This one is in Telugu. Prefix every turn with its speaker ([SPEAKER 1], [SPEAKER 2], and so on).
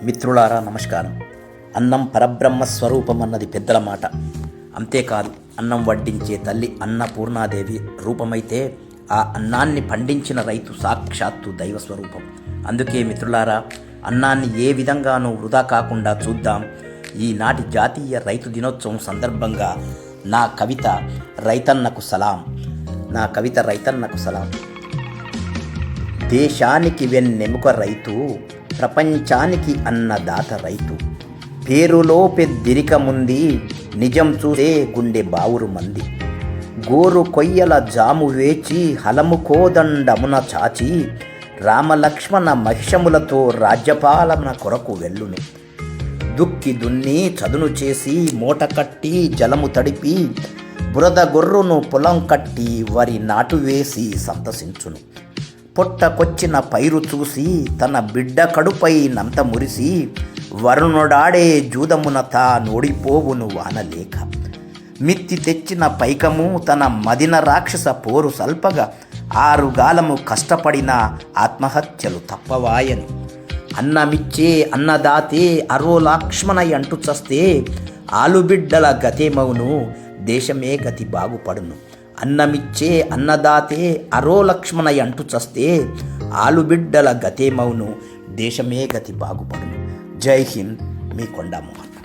[SPEAKER 1] మిత్రులారా నమస్కారం. అన్నం పరబ్రహ్మ స్వరూపం అన్నది పెద్దల మాట. అంతేకాదు, అన్నం వడ్డించే తల్లి అన్నపూర్ణాదేవి రూపమైతే ఆ అన్నాన్ని పండించిన రైతు సాక్షాత్తు దైవ స్వరూపం. అందుకే మిత్రులారా, అన్నాన్ని ఏ విధంగానూ వృధా కాకుండా చూద్దాం. ఈనాటి జాతీయ రైతు దినోత్సవం సందర్భంగా నా కవిత రైతన్నకు సలాం. దేశానికి వెన్నెముక రైతు, ప్రపంచానికి అన్నదాత రైతు. పేరులో పెద్దిరికముంది, నిజం చూసే గుండె బావురు మంది. గోరు కొయ్యల జాము వేచి, హలము కోదండమున చాచి, రామలక్ష్మణ మహిషములతో రాజ్యపాలన కొరకు వెళ్ళును. దుక్కి దున్ని చదును చేసి, మూట కట్టి జలము తడిపి, బురద గొర్రును పొలం కట్టి, వరి నాటు వేసి సంతసించును. పొట్టకొచ్చిన పైరు చూసి, తన బిడ్డ కడుపై నంత మురిసి, వరుణుడాడే జూదమున తా నోడిపోవును వానలేక. మిత్తి తెచ్చిన పైకము తన మదిన రాక్షస పోరు సల్పగా, ఆరుగాలము కష్టపడిన ఆత్మహత్యలు తప్పవాయని. అన్నమిచ్చే అన్నదాతే అరో లక్ష్మణై అంటూ చస్తే, ఆలుబిడ్డల గతేమవును, దేశమే గతి బాగుపడును. అన్నమిచ్చే అన్నదాతే అరో లక్ష్మణై అంటూ చస్తే, ఆలుబిడ్డల గతేమవును, దేశమే గతి బాగుపడును. జై హింద్, మీ కొండా మోహన్.